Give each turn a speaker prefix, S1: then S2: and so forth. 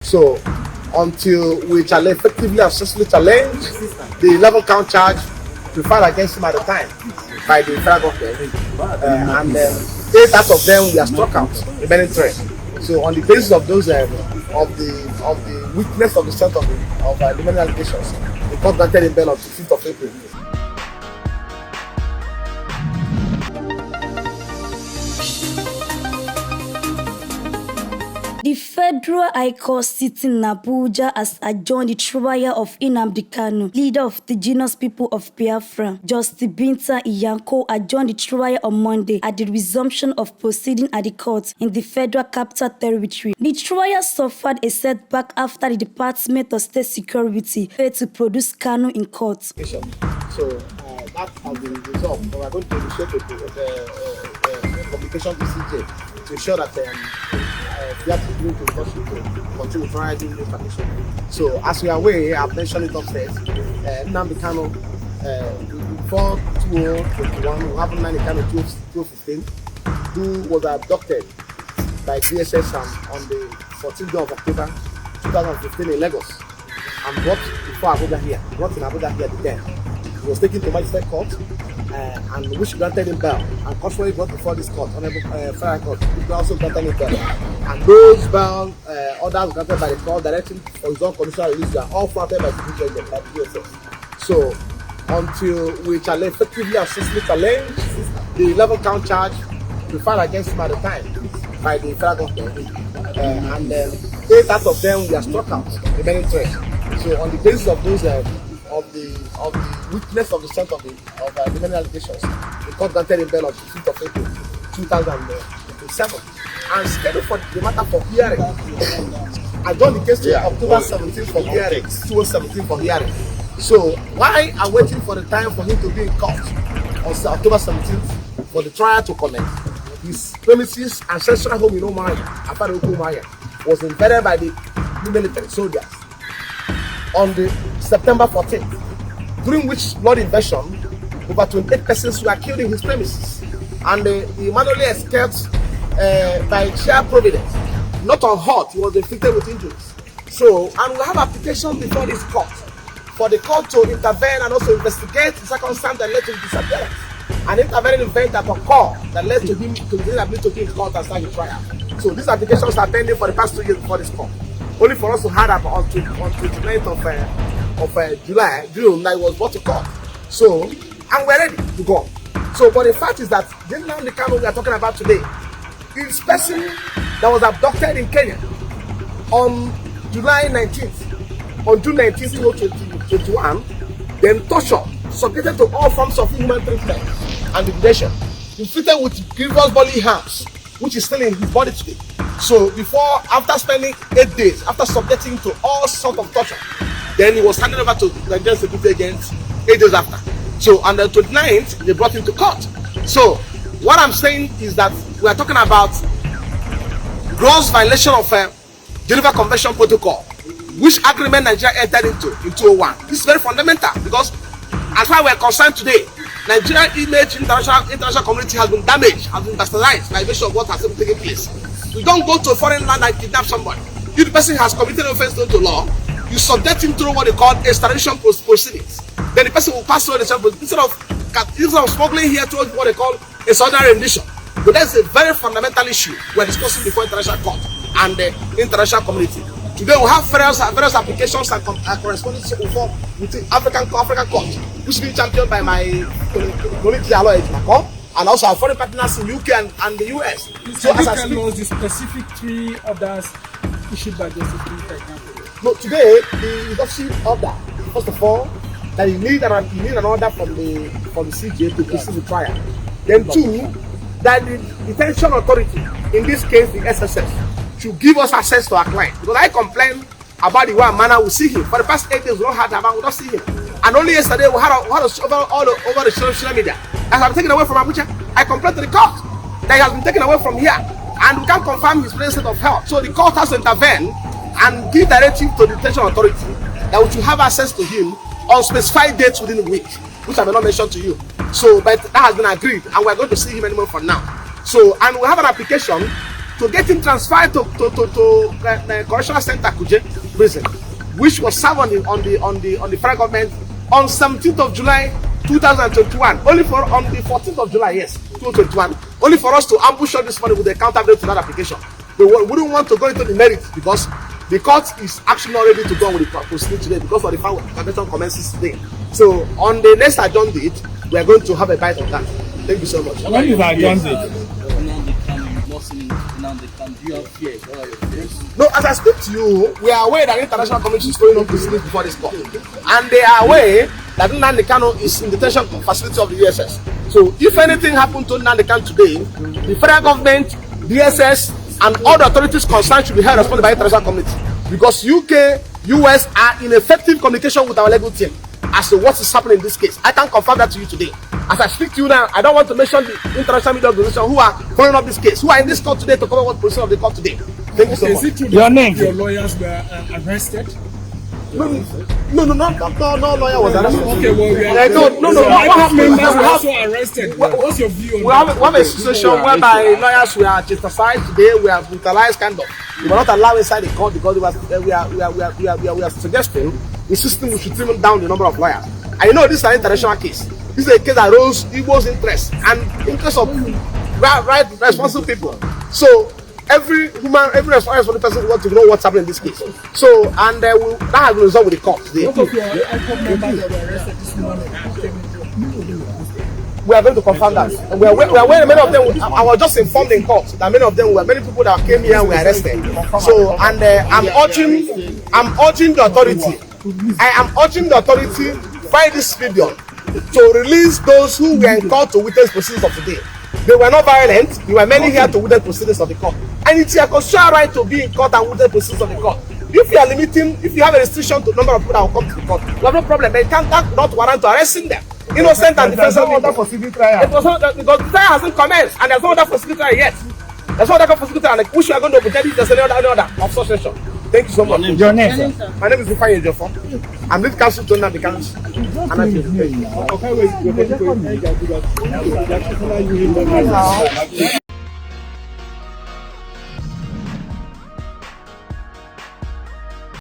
S1: So until we effectively and successfully challenge the 11 count charge preferred against him at the time by the federal government, and 8 out of them we are struck out, remaining 3. So on the basis of those of the weakness of the strength of the remaining allegations, the court granted him bail on 15th of April.
S2: The Federal High Court sitting in Abuja has adjourned the trial of Nnamdi Kanu, leader of the Indigenous people of Biafra. Justice Menta adjourned the trial on Monday at the resumption of proceedings at the court in the Federal Capital Territory. The trial suffered a setback after the Department of State Security failed to produce Kanu in court.
S1: So that has been resolved. We are going to initiate the communication to CJ to ensure that we have to do to continue providing this information. So as we are aware, I've mentioned it upstairs, Nnamdi Kanu, before 2021, we have Nnamdi Kanu 2015, who was abducted by DSS on the 14th of October 2015 in Lagos and brought before Abuja here, brought in Abuja here then. He was taken to Magistrate Court and which granted him bail, and contrary brought before this court, Honorable Federal Court, which also granted him bail. And those bail orders granted by the court directing for his own conditional release are all fronted by the DSS. So until we effectively and successfully challenge the 11 count charge preferred against him at the time by the federal government, and 8 out of them we are struck out, remaining 3. So on the basis of those of the weakness of the strength of the remaining allegations, the court granted him bail on 15th of April 2007 and scheduled for the matter for hearing. I got the case to October 17th for hearing, 2017 for hearing. So why are waiting for the time for him to be in court on October 17th for the trial to commence? His premises, ancestral home in Omaya, was invaded by the military soldiers on the September 14th, during which blood invasion, over 28 persons were killed in his premises, and he manually escaped by sheer providence. Not unhurt, he was inflicted with injuries. So, and we have application before this court for the court to intervene and also investigate the circumstance that led to his disappearance, and intervening event that occurred that led to him to be able to be in court and start his trial. So these applications are pending for the past 2 years before this court. Only for us to have up on 29th of June that was brought to court. So, and we're ready to go. So, but the fact is that this Nnamdi Kanu we are talking about today is person that was abducted in Kenya on July 19th, on June 19th, 2021, then tortured, subjected to all forms of inhuman treatment and degradation, inflicted with grievous bodily harms, which is still in his body today. So after spending 8 days, after subjecting to all sorts of torture, then he was handed over to Nigerian security agents 8 days after. So on the 29th, they brought him to court. So what I'm saying is that we are talking about gross violation of Geneva Convention Protocol, which agreement Nigeria entered into in 2001. This is very fundamental because as far as we are concerned today, Nigerian image in international community has been damaged, has been bastardized by virtue of what has been taking place. You don't go to a foreign land and kidnap somebody. If the person has committed an offense to law, you subject him through what they call extradition proceedings. Then the person will pass through the instead of smuggling here through what they call extraordinary rendition. But that's a very fundamental issue we're discussing before international court and the international community. Today we have various applications and correspondence with the African court, which is being championed by my colleague Ejiofor, and also our foreign partners in UK and the US.
S3: So as I speak, the specific 3 orders issued by Justice Menta.
S1: No, today the issued order. First of all, that you need an order from the CJ to proceed the trial. Then 2, that the detention authority, in this case the SSS, should give us access to our client. Because I complain about the way manner we see him. For the past 8 days we don't have him, we don't see him. And only yesterday we had over the social media. As I'm taken away from Abuja, I complained to the court that he has been taken away from here. And we can't confirm his present state of health. So the court has to intervene and give directive to the detention authority that we should have access to him on specified dates within a week, which I may not mention to you. So, but that has been agreed, and we're going to see him anymore for now. So, and we have an application to get him transferred to correctional center Kuje prison, which was served on the federal government on 17th of July 2021. Only for on the 14th of July, yes, 2021. Only for us to ambush all this money with the counterbill to that application. We wouldn't want to go into the merits because the court is actually not ready to go on with the proceeding today because of the fact that the commences today. So on the next adjourned date, we are going to have a bite of that. Thank you so much.
S4: When is adjourned date?
S1: No, as I speak to you, we are aware that the international community is going on proceedings before this court, and they are aware that Nnamdi Kanu is in detention facility of the USS. So if anything happened to Nnamdi Kanu today, the federal government, DSS, and all the authorities concerned should be held responsible by the international community, because UK, US are in effective communication with our legal team as to what is happening in this case. I can confirm that to you today. As I speak to you now, I don't want to mention the international media organization who are following up this case, who are in this court today to cover what position of the court today. Thank you so much.
S3: Is it true
S4: Your
S3: that
S4: name?
S3: your lawyers were arrested?
S1: No, lawyer was arrested.
S3: Okay, well, we are.
S1: No. What happened?
S3: Members were also arrested. What's your view on that?
S1: We have a situation whereby lawyers were chastised today, we are brutalized kind of. We were not allowed inside the court because we are suggesting the system we should trim down the number of lawyers. I know this is an international case. This is a case that rose Igbo's interest and interest of right responsible people. So every responsible person wants to know what's happening in this case. So and that has been resolved with the court today. We are going to confirm that. And we are aware many of them. I was just informed in court that many of them were many people that came here were arrested. So and I'm urging the authority. I am urging the authority by this video to release those who were in court to witness proceedings of today. They were not violent. There were many here to witness proceedings of the court. And it's your constitutional right to be in court and witness proceedings of the court. If you are limiting, if you have a restriction to the number of people that will come to the court, you have no problem. But you can't not warrant to arresting them. Innocent and defenseless people. It was not because the trial hasn't commenced and there's no other for trial yet. There's no other for trial. Like which we are going to pretend there's any other of such session. Thank you so much.
S4: Your name, sir?
S1: My name is Ejiofor. I'm lead counsel to Nnamdi Kanu. And I